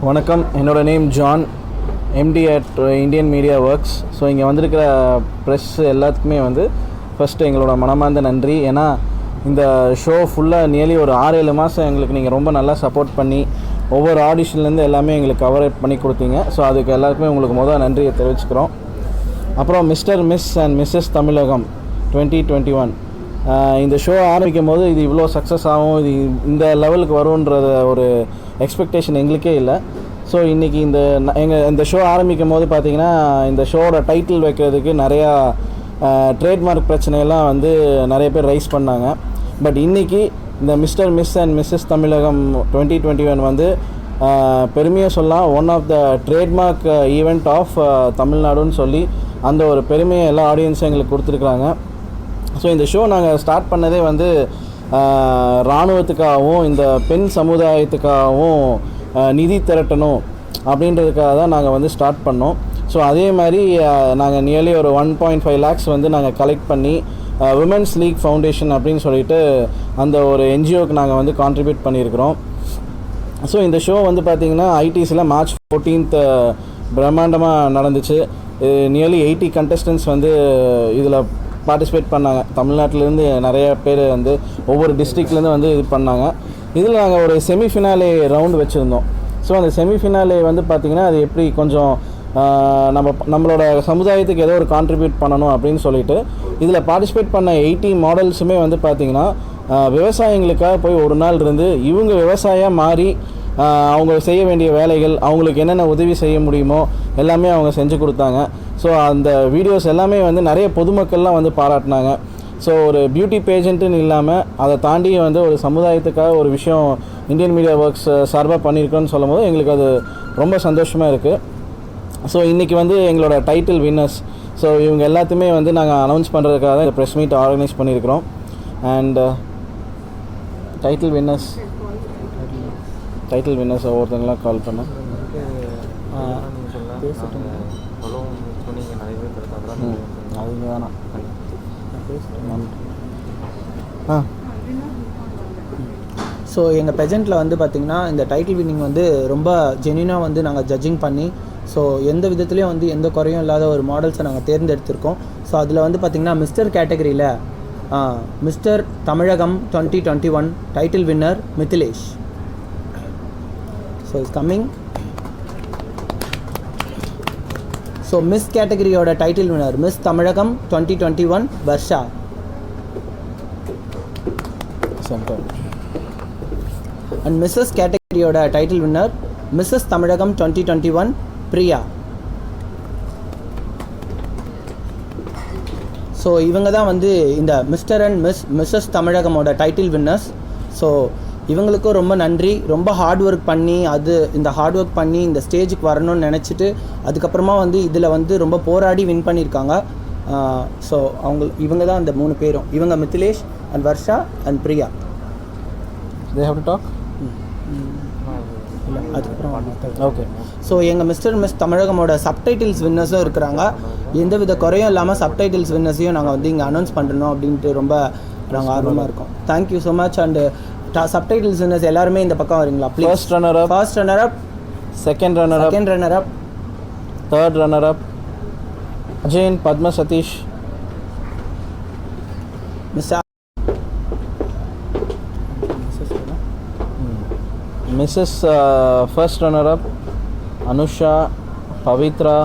வணக்கம், என்னோட name John, MD at Indian Media Works. So இங்கே வந்திருக்கிற ப்ரெஸ் எல்லாத்துக்குமே வந்து ஃபஸ்ட்டு எங்களோட மனமார்ந்த நன்றி. ஏன்னா இந்த ஷோ ஃபுல்லாக நியர்லி ஒரு 6-7 மாதம் எங்களுக்கு நீங்கள் ரொம்ப நல்லா சப்போர்ட் பண்ணி ஒவ்வொரு ஆடிஷன்லேருந்து எல்லாமே எங்களுக்கு கவர் பண்ணி கொடுத்தீங்க. ஸோ அதுக்கு எல்லாருக்குமே உங்களுக்கு முதல் நன்றியை தெரிவிச்சுக்கிறோம். அப்புறம் mister miss and Mrs Tamilagam 2021 இந்த ஷோ ஆரம்பிக்கும் போது இது இவ்வளோ சக்ஸஸ் ஆகும், இது இந்த லெவலுக்கு வரும்ன்றத ஒரு எக்ஸ்பெக்டேஷன் எங்களுக்கே இல்லை. ஸோ இன்றைக்கி இந்த ஷோ ஆரம்பிக்கும் போது பார்த்திங்கன்னா இந்த ஷோவோட டைட்டில் வைக்கிறதுக்கு நிறையா ட்ரேட்மார்க் பிரச்சனையெல்லாம் வந்து நிறைய பேர் ரைஸ் பண்ணாங்க. பட் இன்றைக்கி இந்த mister miss and Mrs Tamilagam 2021 வந்து பெருமையாக சொல்லலாம், one of the trademark event of தமிழ்நாடுன்னு சொல்லி அந்த ஒரு பெருமையை எல்லா ஆடியன்ஸும் எங்களுக்கு கொடுத்துருக்குறாங்க. ஸோ இந்த ஷோ நாங்கள் ஸ்டார்ட் பண்ணதே வந்து இராணுவத்துக்காகவும் இந்த பெண் சமுதாயத்துக்காகவும் நிதி திரட்டணும் அப்படின்றதுக்காக தான் நாங்கள் வந்து ஸ்டார்ட் பண்ணோம். ஸோ அதே மாதிரி நாங்கள் நியர்லி ஒரு 1.5 lakhs வந்து நாங்கள் கலெக்ட் பண்ணி விமென்ஸ் லீக் ஃபவுண்டேஷன் அப்படின்னு சொல்லிட்டு அந்த ஒரு என்ஜிஓக்கு நாங்கள் வந்து கான்ட்ரிபியூட் பண்ணியிருக்கிறோம். ஸோ இந்த ஷோ வந்து பார்த்திங்கன்னா ஐடிசியில் March 14th பிரம்மாண்டமாக நடந்துச்சு. நியர்லி 80 contestants வந்து இதில் பார்ட்டிசிபேட் பண்ணாங்க. தமிழ்நாட்டிலேருந்து நிறைய பேர் வந்து ஒவ்வொரு டிஸ்ட்ரிக்ட்லேருந்து வந்து இது பண்ணாங்க. இதில் நாங்கள் ஒரு செமிஃபினாலே ரவுண்டு வச்சுருந்தோம். ஸோ அந்த செமிஃபினாலே வந்து பார்த்திங்கன்னா அது எப்படி கொஞ்சம் நம்மளோட சமுதாயத்துக்கு ஏதோ ஒரு கான்ட்ரிபியூட் பண்ணணும் அப்படின்னு சொல்லிட்டு இதில் பார்ட்டிசிபேட் பண்ண 80 மாடல்ஸுமே வந்து பார்த்திங்கன்னா விவசாயிகளுக்காக போய் ஒரு நாள் இருந்து இவங்க விவசாயம் மாறி அவங்க செய்ய வேண்டிய வேலைகள், அவங்களுக்கு என்னென்ன உதவி செய்ய முடியுமோ எல்லாமே அவங்க செஞ்சு கொடுத்தாங்க. ஸோ அந்த வீடியோஸ் எல்லாமே வந்து நிறைய பொதுமக்கள்லாம் வந்து பாராட்டினாங்க. ஸோ ஒரு பியூட்டி பேஜெண்ட்டுன்னு இல்லாமல் அதை தாண்டி வந்து ஒரு சமுதாயத்துக்காக ஒரு விஷயம் இந்தியன் மீடியா ஒர்க்ஸ் சார்பாக பண்ணியிருக்கோன்னு சொல்லும் போது எங்களுக்கு அது ரொம்ப சந்தோஷமாக இருக்குது. ஸோ இன்றைக்கி வந்து எங்களோட டைட்டில் வின்னர்ஸ், ஸோ இவங்க எல்லாத்தையுமே வந்து நாங்கள் அனௌன்ஸ் பண்ணுறதுக்காக தான் இந்த ப்ரெஸ் மீட் ஆர்கனைஸ் பண்ணியிருக்கிறோம். அண்ட் டைட்டில் வின்னர்ஸ் ஒவ்வொருத்தங்களாம் கால் பண்ணோம். அது வேணாம். ஸோ எங்கள் பெஜெண்ட்டில் வந்து பார்த்திங்கன்னா இந்த டைட்டில் வின்னிங் வந்து ரொம்ப ஜென்யூனாக வந்து நாங்கள் ஜட்ஜிங் பண்ணி ஸோ எந்த விதத்துலேயும் வந்து எந்த குறையும் இல்லாத ஒரு மாடல்ஸை நாங்கள் தேர்ந்தெடுத்திருக்கோம். ஸோ அதில் வந்து பார்த்திங்கன்னா மிஸ்டர் கேட்டகரியில் Mr Tamilagam 2021 title winner Mithilesh. So it's coming. So miss கேட்டகரியோட title winner miss Tamilagam 2021 Varsha. And Mrs கேட்டகரியோட title winner Mrs Tamilagam 2021 Priya. So இவங்க தான் வந்து இந்த மிஸ்டர் அண்ட் மிஸ்ஸஸ் தமிழகமோட டைட்டில் வின்னர்ஸ். ஸோ இவங்களுக்கும் ரொம்ப நன்றி. ரொம்ப ஹார்ட் ஒர்க் பண்ணி இந்த ஹார்ட் ஒர்க் பண்ணி இந்த ஸ்டேஜுக்கு வரணும்னு நினச்சிட்டு அதுக்கப்புறமா வந்து இதில் வந்து ரொம்ப போராடி வின் பண்ணியிருக்காங்க. ஸோ இவங்க தான் அந்த 3 பேரும். இவங்க Mithilesh and Varsha and Priya. They have to talk? அதுக்கப்புறம் ஓகே. ஸோ எங்கள் மிஸ் தமிழகமோட சப்டைட்டில்ஸ் வின்னர்ஸும் இருக்கிறாங்க. எந்தவித குறையும் இல்லாமல் சப்டைட்டில்ஸ் வின்னர்ஸையும் நாங்கள் வந்து இங்கே அனௌன்ஸ் பண்ணணும் அப்படின்ட்டு ரொம்ப நாங்கள் ஆர்வமாக இருக்கோம். Thank you so much. And subtitles winners எல்லாருமே இந்த பக்கம் வரீங்களா please? First runner up, second runner up, third runner up Ajayan Padma Satish, Mrs first runner up Anusha, Pavithra,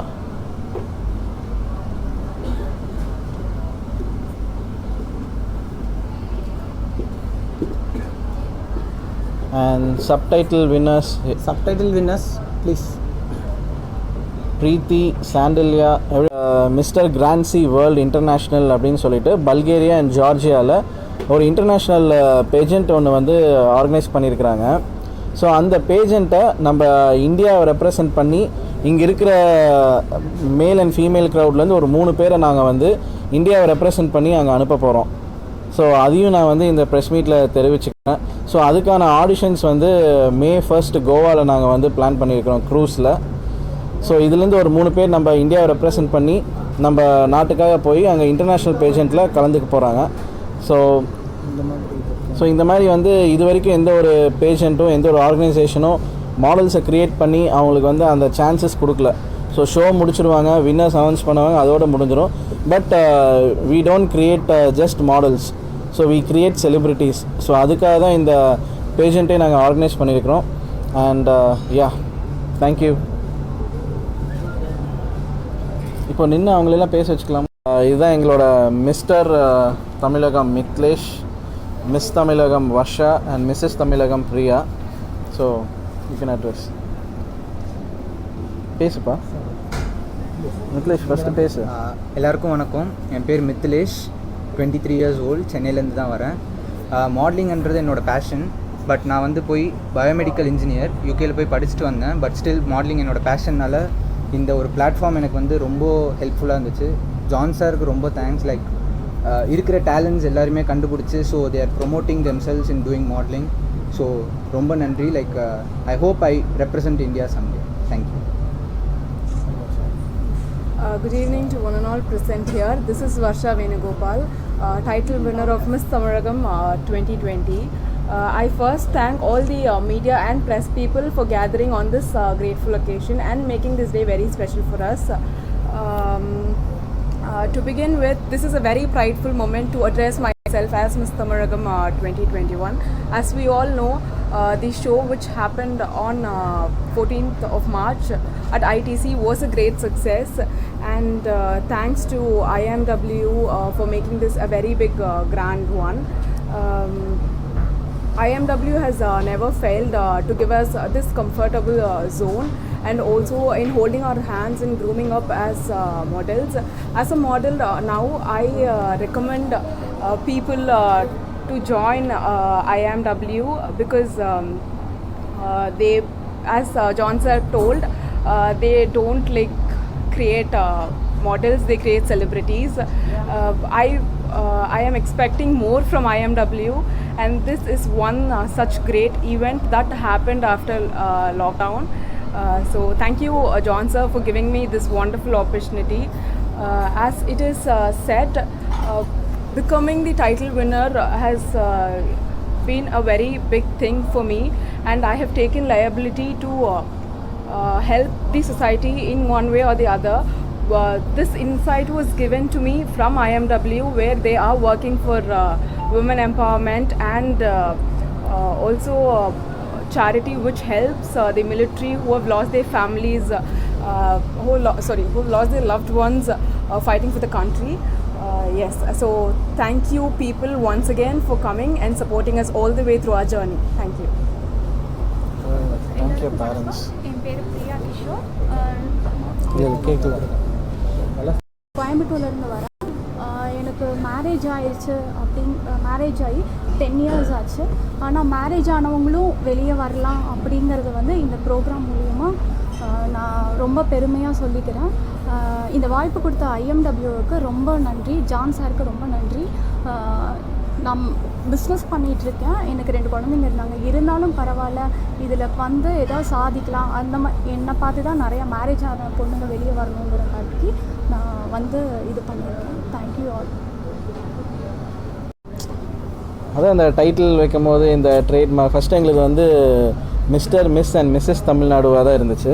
and subtitle winners please Preethi, Sandilya, Mr கிராண்ட்சி வேர்ல்டு இன்டர்நேஷ்னல் அப்படின்னு சொல்லிட்டு பல்கேரியா அண்ட் ஜார்ஜியாவில் ஒரு இன்டர்நேஷ்னல் பேஜெண்ட் ஒன்று வந்து ஆர்கனைஸ் பண்ணியிருக்கிறாங்க. ஸோ அந்த பேஜெண்ட்டை நம்ம இந்தியாவை ரெப்ரசன்ட் பண்ணி இங்கே இருக்கிற மேல் அண்ட் ஃபீமேல் க்ரௌட்லேருந்து ஒரு 3 பேரை நாங்கள் வந்து இந்தியாவை ரெப்ரசன்ட் பண்ணி அங்கே அனுப்ப போகிறோம். ஸோ அதையும் நான் வந்து இந்த ப்ரெஸ் மீட்டில் தெரிவிச்சுக்கிறேன். ஸோ அதுக்கான ஆடிஷன்ஸ் வந்து May 1 கோவாவில் நாங்கள் வந்து பிளான் பண்ணியிருக்கிறோம் க்ரூஸில். ஸோ இதுலேருந்து ஒரு 3 பேர் நம்ம இந்தியாவை ரெப்ரசன்ட் பண்ணி நம்ம நாட்டுக்காக போய் அங்கே இன்டர்நேஷ்னல் பேஜெண்ட்டில் கலந்துக்க போகிறாங்க. ஸோ இந்த மாதிரி வந்து இது வரைக்கும் எந்த ஒரு பேஷண்ட்டும் எந்த ஒரு ஆர்கனைசேஷனும் மாடல்ஸை க்ரியேட் பண்ணி அவங்களுக்கு வந்து அந்த சான்சஸ் கொடுக்கல. ஸோ ஷோ முடிச்சிடுவாங்க, வின்னர்ஸ் அனௌன்ஸ் பண்ணுவாங்க, அதோடு முடிஞ்சிடும். But we don't create just models, so we create celebrities. ஸோ அதுக்காக தான் இந்த பேஜெண்ட்டே நாங்கள் ஆர்கனைஸ் பண்ணியிருக்கிறோம். And thank you. இப்போ நின்று அவங்களெல்லாம் பேச வச்சுக்கலாம். இதுதான் எங்களோட Mr Tamilagam Mithlesh, miss Tamilagam Varsha and Mrs Tamilagam Priya. So you can address. பேசுப்பா மித்லேஷ், ஃபஸ்ட்டு பேசு. எல்லாருக்கும் வணக்கம். என் பேர் மித்லேஷ், 23 years old, சென்னையிலேருந்து தான் வரேன். மாடலிங்கிறது என்னோடய பேஷன். பட் நான் வந்து போய் பயோமெடிக்கல் இன்ஜினியர் யூகேயில் போய் படிச்சுட்டு வந்தேன். பட் ஸ்டில் மாடலிங் என்னோடய பேஷன்னால் இந்த ஒரு பிளாட்ஃபார்ம் எனக்கு வந்து ரொம்ப ஹெல்ப்ஃபுல்லாக இருந்துச்சு. ஜான் சாருக்கு ரொம்ப தேங்க்ஸ். லைக் இருக்கிற டேலண்ட்ஸ் எல்லாருமே கண்டுபிடிச்சி so they are promoting themselves in doing modelling. So ரொம்ப நன்றி. Like I hope I represent India someday. Thank you. Good evening to one and all present here. This is Varsha Venugopal, title winner of Miss Tamilagam 2020. I first thank all the media and press people for gathering on this grateful occasion and making this day very special for us. To begin with, this is a very prideful moment to address myself as Miss Tamilagam 2021. As we all know, the show which happened on 14th of March at ITC was a great success, and thanks to IMW for making this a very big grand one. IMW has never failed to give us this comfortable zone, and also in holding our hands and grooming up as models. As a model now, I recommend people to join IMW because they, as John sir told, they don't like create models, they create celebrities. I am expecting more from IMW, and this is one such great event that happened after lockdown. So thank you, John sir, for giving me this wonderful opportunity. As it is said, becoming the title winner has been a very big thing for me, and I have taken liability to help the society in one way or the other. This insight was given to me from IMW, where they are working for women empowerment and also charity which helps the military who have lost their families, who have lost their loved ones fighting for the country. Yes, so thank you people once again for coming and supporting us all the way through our journey. Thank you. Thank you parents. என் பேர் பிரியா கிஷோர். இதில் கேட்கல. கோயம்புத்தூர்லேருந்து வரேன். எனக்கு marriage ஆயிடுச்சு. Marriage ஆகி 10 years ஆச்சு. ஆனால் மேரேஜ் ஆனவங்களும் வெளியே வரலாம் அப்படிங்கிறது வந்து இந்த ப்ரோக்ராம் மூலிமா நான் ரொம்ப பெருமையாக சொல்லிக்கிறேன். இந்த வாய்ப்பு கொடுத்த ஐஎம்டபிள்யூவுக்கு ரொம்ப நன்றி, ஜான் சாருக்கு ரொம்ப நன்றி. நான் பிஸ்னஸ் பண்ணிகிட்ருக்கேன். எனக்கு 2 குழந்தைங்க இருந்தாலும் பரவாயில்ல, இதில் வந்து ஏதாவது சாதிக்கலாம் அந்த என்னை பார்த்து தான் நிறையா மேரேஜ் ஆன பொண்ணுங்க வெளியே வரணுங்கிறக்காட்டி நான் வந்து இது பண்ணியிருக்கேன். Thank you all. அதான் இந்த டைட்டில் வைக்கும் போது இந்த ட்ரேட்மார்க் ஃபஸ்ட்டு எங்களுக்கு வந்து மிஸ்டர், மிஸ் அண்ட் மிஸ்ஸஸ் தமிழ்நாடுவாக தான் இருந்துச்சு.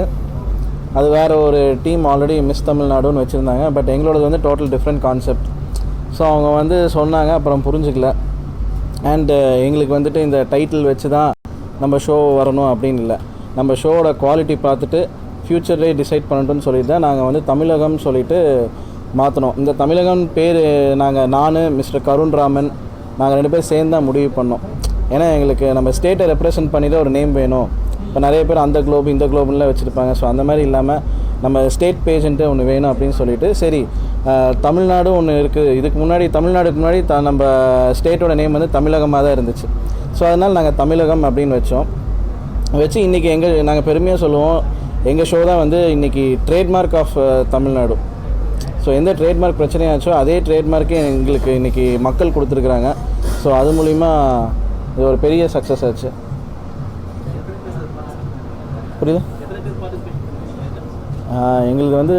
அது வேறு ஒரு டீம் ஆல்ரெடி மிஸ் தமிழ்நாடுன்னு வச்சுருந்தாங்க. பட் எங்களோடது வந்து டோட்டல் டிஃப்ரெண்ட் கான்செப்ட். ஸோ அவங்க வந்து சொன்னாங்க, அப்புறம் புரிஞ்சுக்கல. அண்டு எங்களுக்கு வந்துட்டு இந்த டைட்டில் வச்சு தான் நம்ம ஷோ வரணும் அப்படின்னு இல்லை. நம்ம ஷோவோட குவாலிட்டி பார்த்துட்டு ஃப்யூச்சர்லேயே டிசைட் பண்ணட்டும்னு சொல்லிட்டு தான் நாங்கள் வந்து தமிழகம் சொல்லிவிட்டு மாற்றினோம். இந்த தமிழகம் பேர் நான் மிஸ்டர் கருண் ராமன் நாங்கள் 2 பேர் சேர்ந்து தான் முடிவு பண்ணோம். ஏன்னா எங்களுக்கு நம்ம ஸ்டேட்டை ரெப்ரசென்ட் பண்ணி தான் ஒரு நேம் வேணும். இப்போ நிறைய பேர் அந்த குளோப் இந்த குளோப்லாம் வச்சுருப்பாங்க. ஸோ அந்த மாதிரி இல்லாமல் நம்ம ஸ்டேட் பேஜெண்ட்டு ஒன்று வேணும் அப்படின்னு சொல்லிட்டு சரி தமிழ்நாடு ஒன்று இருக்குது. இதுக்கு முன்னாடி தமிழ்நாடுக்கு முன்னாடி நம்ம ஸ்டேட்டோட நேம் வந்து தமிழகமாக தான் இருந்துச்சு. ஸோ அதனால் நாங்கள் தமிழகம் அப்படின்னு வச்சு இன்றைக்கி நாங்கள் பெருமையாக சொல்லுவோம், எங்கள் ஷோ தான் வந்து இன்றைக்கி ட்ரேட்மார்க் ஆஃப் தமிழ்நாடு. ஸோ எந்த ட்ரேட்மார்க் பிரச்சனையாச்சோ அதே ட்ரேட்மார்க்கே எங்களுக்கு இன்றைக்கி மக்கள் கொடுத்துருக்குறாங்க. ஸோ அது மூலிமா இது ஒரு பெரிய சக்ஸஸ் ஆச்சு. புரியுது? எங்களுக்கு வந்து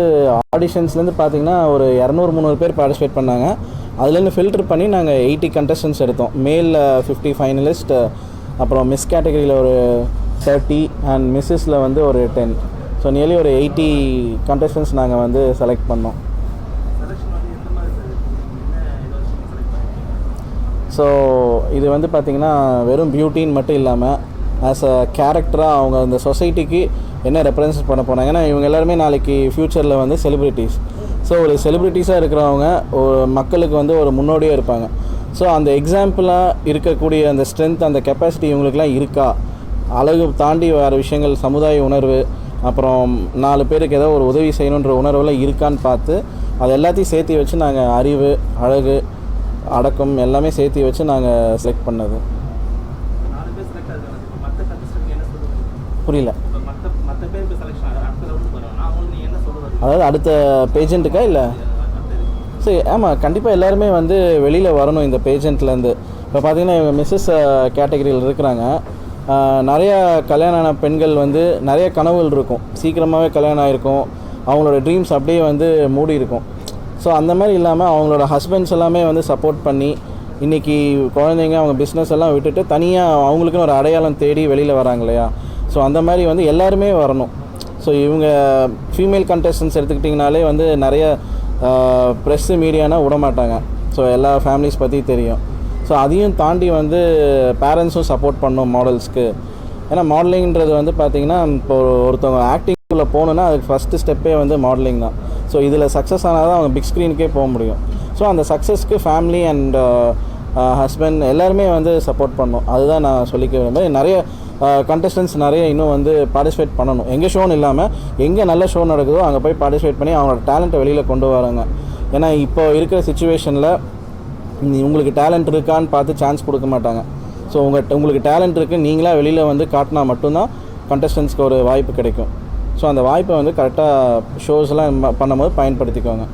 ஆடிஷன்ஸ்லேருந்து பார்த்திங்கன்னா ஒரு 200-300 பேர் பார்ட்டிசிபேட் பண்ணாங்க. அதுலேருந்து ஃபில்டர் பண்ணி நாங்கள் 80 contestants எடுத்தோம். மேலில் 50 ஃபைனலிஸ்ட், அப்புறம் மிஸ் கேட்டகரியில் ஒரு 30 அண்ட் மிஸ்ஸஸில் வந்து ஒரு 10. ஸோ நியர்லி ஒரு 80 கண்டஸ்டன்ஸ் நாங்கள் வந்து செலக்ட் பண்ணோம். ஸோ இது வந்து பார்த்திங்கன்னா வெறும் பியூட்டின்னு மட்டும் இல்லாமல் ஆஸ் அ கேரக்டராக அவங்க இந்த சொசைட்டிக்கு என்ன ரெப்ரசன்ட் பண்ண போனாங்க. ஏன்னா இவங்க எல்லாருமே நாளைக்கு ஃப்யூச்சரில் வந்து செலிப்ரிட்டிஸ். ஸோ ஒரு செலிப்ரிட்டிஸாக இருக்கிறவங்க ஒரு மக்களுக்கு வந்து ஒரு முன்னோடியாக இருப்பாங்க. ஸோ அந்த எக்ஸாம்பிளாக இருக்கக்கூடிய அந்த ஸ்ட்ரென்த், அந்த கெப்பாசிட்டி இவங்களுக்குலாம் இருக்கா, அழகு தாண்டி வேறு விஷயங்கள், சமுதாய உணர்வு, அப்புறம் 4 பேருக்கு ஏதோ ஒரு உதவி செய்யணுன்ற உணர்வெல்லாம் இருக்கான்னு பார்த்து அது எல்லாத்தையும் சேர்த்து வச்சு நாங்கள் அறிவு, அழகு, அடக்கம் எல்லாமே சேர்த்து வச்சு நாங்கள் செலக்ட் பண்ணது. புரியல. அதாவது அடுத்த பேஜெண்ட்டுக்கா இல்லை? சரி, ஆமாம், கண்டிப்பாக எல்லாருமே வந்து வெளியில் வரணும் இந்த பேஜெண்ட்லேருந்து. இப்போ பார்த்தீங்கன்னா இவங்க மிஸ்ஸஸ் கேட்டகரியில் இருக்கிறாங்க. நிறையா கல்யாணம் ஆன பெண்கள் வந்து நிறைய கனவுகள் இருக்கும், சீக்கிரமாகவே கல்யாணம் ஆகிருக்கும், அவங்களோட ட்ரீம்ஸ் அப்படியே வந்து மூடி இருக்கும். ஸோ அந்த மாதிரி இல்லாமல் அவங்களோட ஹஸ்பண்ட்ஸ் எல்லாமே வந்து சப்போர்ட் பண்ணி இன்றைக்கி குழந்தைங்க அவங்க பிஸ்னஸ் எல்லாம் விட்டுட்டு தனியாக அவங்களுக்குன்னு ஒரு அடையாளம் தேடி வெளியில் வராங்க இல்லையா. ஸோ அந்த மாதிரி வந்து எல்லாருமே வரணும். ஸோ இவங்க ஃபீமேல் கண்டஸ்டன்ஸ் எடுத்துக்கிட்டிங்கனாலே வந்து நிறைய ப்ரெஸ்ஸு மீடியானா விட மாட்டாங்க. ஸோ எல்லா ஃபேமிலிஸ் பற்றி தெரியும். ஸோ அதையும் தாண்டி வந்து பேரண்ட்ஸும் சப்போர்ட் பண்ணணும் மாடல்ஸ்க்கு. ஏன்னா மாடலிங்கிறது வந்து பார்த்திங்கன்னா இப்போ ஒருத்தவங்க ஆக்டிங்குள்ளே போகணுன்னா அதுக்கு ஃபஸ்ட்டு ஸ்டெப்பே வந்து மாடலிங் தான். ஸோ இதில் சக்ஸஸ் ஆனால் தான் அவங்க பிக் ஸ்க்ரீனுக்கே போக முடியும். ஸோ அந்த சக்ஸஸ்க்கு ஃபேமிலி அண்ட் ஹஸ்பண்ட் எல்லாருமே வந்து சப்போர்ட் பண்ணணும். அதுதான் நான் சொல்லிக்க விரும்புகிறேன். நிறைய கண்டஸ்டன்ஸ் நிறைய இன்னும் வந்து பார்ட்டிசிபேட் பண்ணணும். எங்கே ஷோன்னு இல்லாமல் எங்கே நல்ல ஷோ நடக்குதோ அங்கே போய் பார்ட்டிசிபேட் பண்ணி அவங்களோட டேலண்ட்டை வெளியில் கொண்டு வராங்க. ஏன்னா இப்போ இருக்கிற சிச்சுவேஷனில் உங்களுக்கு டேலண்ட் இருக்கான்னு பார்த்து சான்ஸ் கொடுக்க மாட்டாங்க. ஸோ உங்களுக்கு டேலண்ட் இருக்குது, நீங்களாக வெளியில் வந்து காட்டினா மட்டும்தான் கண்டஸ்டன்ஸ்க்கு ஒரு வாய்ப்பு கிடைக்கும். ஸோ அந்த வாய்ப்பை வந்து கரெக்டாக ஷோஸ்லாம் பண்ணும்போது பயன்படுத்திக்கோங்க.